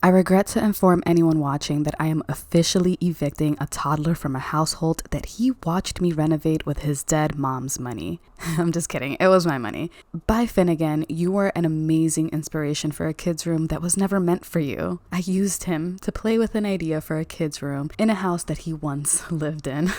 I regret to inform anyone watching that I am officially evicting a toddler from a household that he watched me renovate with his dead mom's money. I'm just kidding. It was my money. Bye, Finnegan. You were an amazing inspiration for a kid's room that was never meant for you. I used him to play with an idea for a kid's room in a house that he once lived in.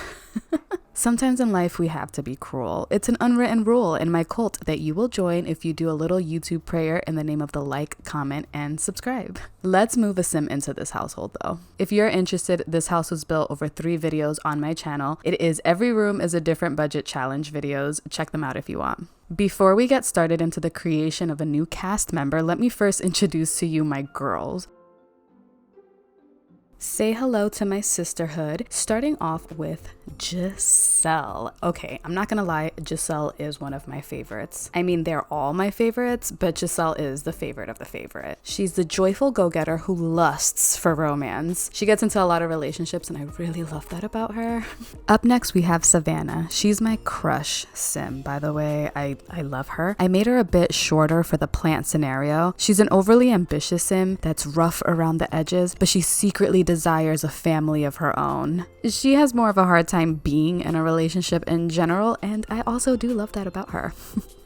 Sometimes in life we have to be cruel. It's an unwritten rule in my cult that you will join if you do a little YouTube prayer in the name of the like, comment, and subscribe. Let's move a sim into this household though. If you're interested, this house was built over 3 videos on my channel. It is Every Room is a Different Budget Challenge videos. Check them out if you want. Before we get started into the creation of a new cast member, let me first introduce to you my girls. Say hello to my sisterhood, starting off with Giselle. Okay, I'm not gonna lie, Giselle is one of my favorites. I mean, they're all my favorites, but Giselle is the favorite of the favorite. She's the joyful go-getter who lusts for romance. She gets into a lot of relationships, and I really love that about her. Up next, we have Savannah. She's my crush sim, by the way. I love her. I made her a bit shorter for the plant scenario. She's an overly ambitious sim that's rough around the edges, but she secretly desires a family of her own. She has more of a hard time being in a relationship in general, and I also do love that about her.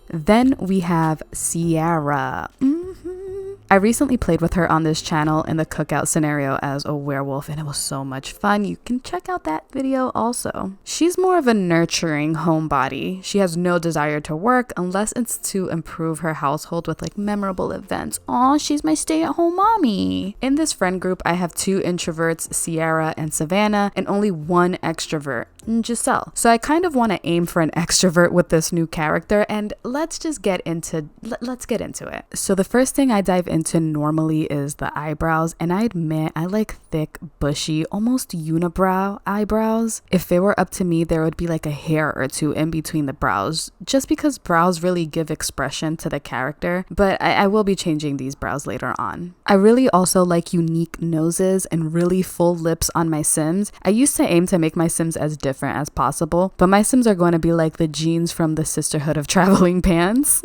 Then we have Sierra. I recently played with her on this channel in the cookout scenario as a werewolf, and it was so much fun. You can check out that video also. She's more of a nurturing homebody. She has no desire to work unless it's to improve her household with like memorable events. Aw, she's my stay-at-home mommy. In this friend group, I have 2 introverts, Sierra and Savannah, and only 1 extrovert, Giselle. So I kind of want to aim for an extrovert with this new character, and let's get into it. So the first thing I dive into normally is the eyebrows, and I admit I like thick, bushy, almost unibrow eyebrows. If it were up to me, there would be like a hair or 2 in between the brows, just because brows really give expression to the character, but I will be changing these brows later on. I really also like unique noses and really full lips on my sims. I used to aim to make my sims as different as possible, but my sims are going to be like the jeans from the Sisterhood of Traveling Pants.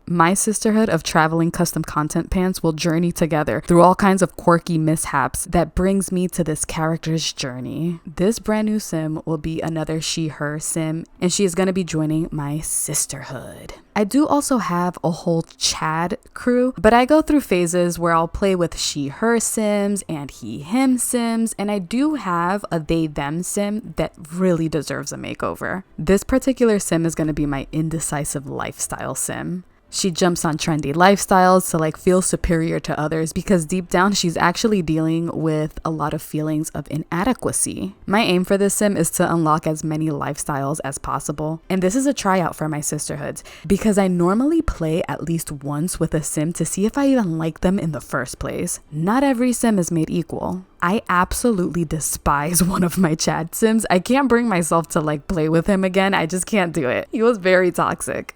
My Sisterhood of Traveling Custom Content Pants will journey together through all kinds of quirky mishaps that brings me to this character's journey. This brand new sim will be another she/her sim, and she is going to be joining my Sisterhood. I do also have a whole Chad crew, but I go through phases where I'll play with she/her sims and he/him sims, and I do have a they/them sim that really deserves a makeover. This particular sim is going to be my indecisive lifestyle sim. She jumps on trendy lifestyles to like feel superior to others because deep down she's actually dealing with a lot of feelings of inadequacy. My aim for this sim is to unlock as many lifestyles as possible. And this is a tryout for my sisterhoods because I normally play at least once with a sim to see if I even like them in the first place. Not every sim is made equal. I absolutely despise one of my Chad sims. I can't bring myself to like play with him again. I just can't do it. He was very toxic.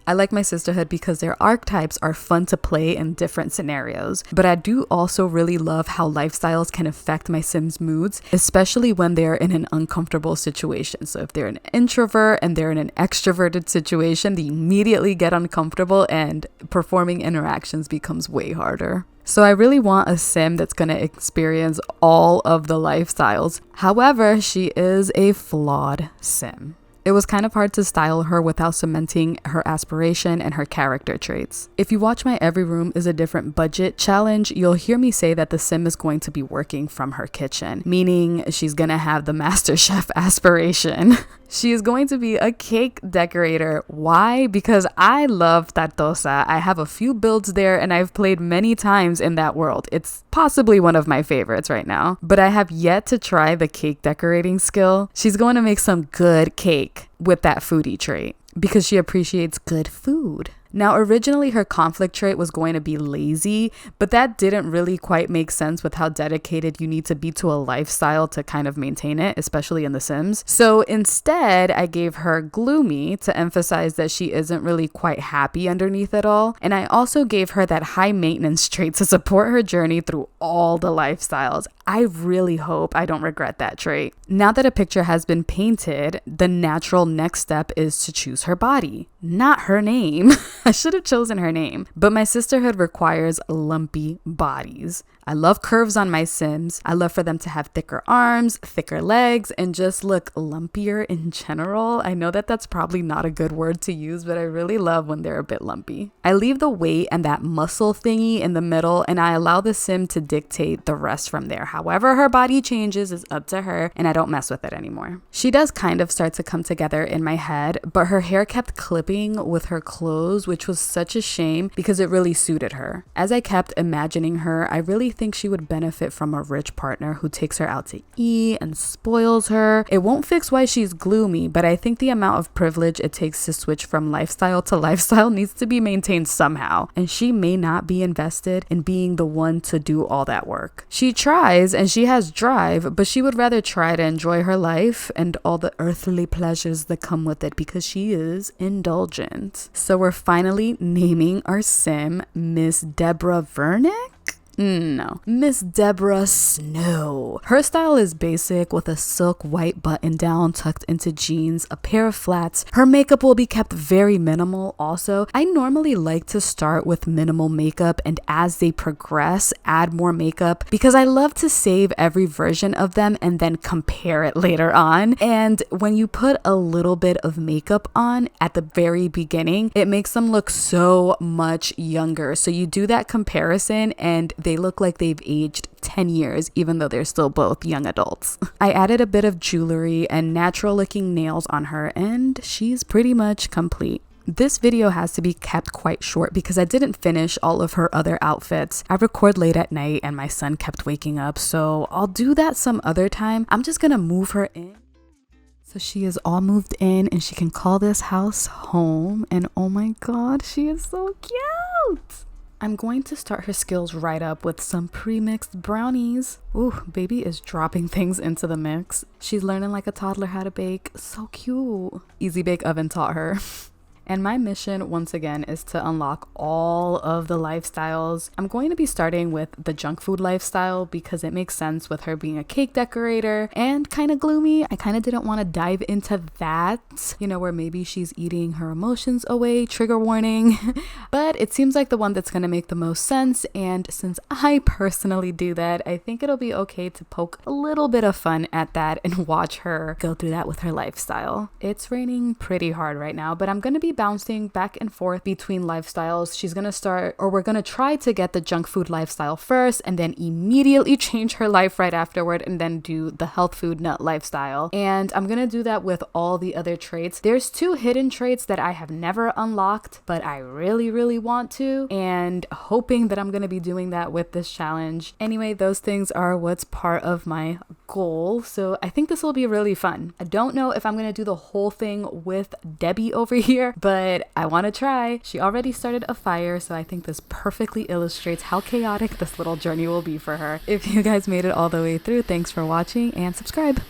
I like my sisterhood because their archetypes are fun to play in different scenarios, but I do also really love how lifestyles can affect my Sims' moods, especially when they're in an uncomfortable situation. So if they're an introvert and they're in an extroverted situation, they immediately get uncomfortable and performing interactions becomes way harder. So I really want a sim that's going to experience all of the lifestyles. However, she is a flawed sim. It was kind of hard to style her without cementing her aspiration and her character traits. If you watch my Every Room is a Different Budget challenge, you'll hear me say that the sim is going to be working from her kitchen, meaning she's gonna have the Master Chef aspiration. She is going to be a cake decorator. Why? Because I love Tartosa. I have a few builds there and I've played many times in that world. It's possibly one of my favorites right now, but I have yet to try the cake decorating skill. She's going to make some good cake with that foodie trait because she appreciates good food. Now, originally her conflict trait was going to be lazy, but that didn't really quite make sense with how dedicated you need to be to a lifestyle to kind of maintain it, especially in The Sims. So instead, I gave her gloomy to emphasize that she isn't really quite happy underneath it all. And I also gave her that high maintenance trait to support her journey through all the lifestyles. I really hope I don't regret that trait. Now that a picture has been painted, the natural next step is to choose her body. not her name. I should have chosen her name. But my sisterhood requires lumpy bodies. I love curves on my Sims. I love for them to have thicker arms, thicker legs, and just look lumpier in general. I know that that's probably not a good word to use, but I really love when they're a bit lumpy. I leave the weight and that muscle thingy in the middle, and I allow the Sim to dictate the rest from there. However her body changes is up to her, and I don't mess with it anymore. She does kind of start to come together in my head, but her hair kept clipping with her clothes, which was such a shame because it really suited her. As I kept imagining her, I really think she would benefit from a rich partner who takes her out to eat and spoils her. It won't fix why she's gloomy, but I think the amount of privilege it takes to switch from lifestyle to lifestyle needs to be maintained somehow, and she may not be invested in being the one to do all that work. She tries and she has drive, but she would rather try to enjoy her life and all the earthly pleasures that come with it because she is indulgent. So we're finally naming our Sim Miss Deborah Vernick? No, Miss Deborah Snow. Her style is basic with a silk white button down tucked into jeans, a pair of flats. Her makeup will be kept very minimal also. I normally like to start with minimal makeup and as they progress, add more makeup because I love to save every version of them and then compare it later on. And when you put a little bit of makeup on at the very beginning, it makes them look so much younger. So you do that comparison and they look like they've aged 10 years, even though they're still both young adults. I added a bit of jewelry and natural looking nails on her, and she's pretty much complete. This video has to be kept quite short because I didn't finish all of her other outfits. I record late at night and my son kept waking up, so I'll do that some other time. I'm just gonna move her in. So she is all moved in and she can call this house home, and oh my god, she is so cute! I'm going to start her skills right up with some pre-mixed brownies. Ooh, baby is dropping things into the mix. She's learning like a toddler how to bake. So cute. Easy Bake Oven taught her. And my mission, once again, is to unlock all of the lifestyles. I'm going to be starting with the junk food lifestyle because it makes sense with her being a cake decorator and kind of gloomy. I kind of didn't want to dive into that, you know, where maybe she's eating her emotions away, trigger warning. But it seems like the one that's going to make the most sense. And since I personally do that, I think it'll be okay to poke a little bit of fun at that and watch her go through that with her lifestyle. It's raining pretty hard right now, but I'm going to be bouncing back and forth between lifestyles. She's gonna start, or we're gonna try to get the junk food lifestyle first and then immediately change her life right afterward and then do the health food nut lifestyle. And I'm gonna do that with all the other traits. There's 2 hidden traits that I have never unlocked, but I really want to, and hoping that I'm gonna be doing that with this challenge. Anyway, those things are what's part of my goal, so I think this will be really fun. I don't know if I'm gonna do the whole thing with Debbie over here, but I want to try. She already started a fire, so I think this perfectly illustrates how chaotic this little journey will be for her. If you guys made it all the way through, thanks for watching and subscribe.